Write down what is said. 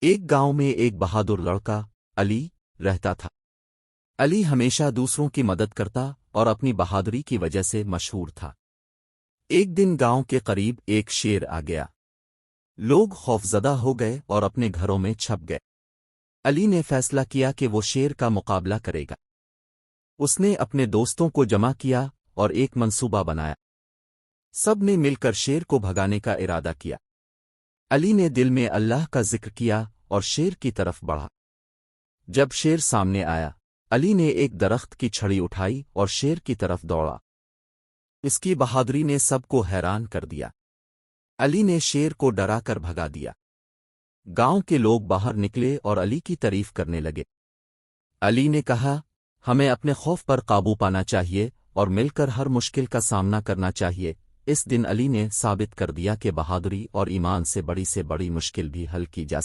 एक गांव में एक बहादुर लड़का अली रहता था। अली हमेशा दूसरों की मदद करता और अपनी बहादुरी की वजह से मशहूर था। एक दिन गांव के करीब एक शेर आ गया। लोग खौफजदा हो गए और अपने घरों में छप गए। अली ने फैसला किया कि वो शेर का मुकाबला करेगा। उसने अपने दोस्तों को जमा किया और एक मंसूबा बनाया। सब ने मिलकर शेर को भगाने का इरादा किया। अली ने दिल में अल्लाह का जिक्र किया और शेर की तरफ बढ़ा। जब शेर सामने आया, अली ने एक दरख्त की छड़ी उठाई और शेर की तरफ दौड़ा। इसकी बहादुरी ने सबको हैरान कर दिया। अली ने शेर को डराकर भगा दिया। गांव के लोग बाहर निकले और अली की तारीफ करने लगे। अली ने कहा, हमें अपने खौफ पर काबू पाना चाहिए और मिलकर हर मुश्किल का सामना करना चाहिए। इस दिन अली ने साबित कर दिया कि बहादुरी और ईमान से बड़ी मुश्किल भी हल की जा सकती है।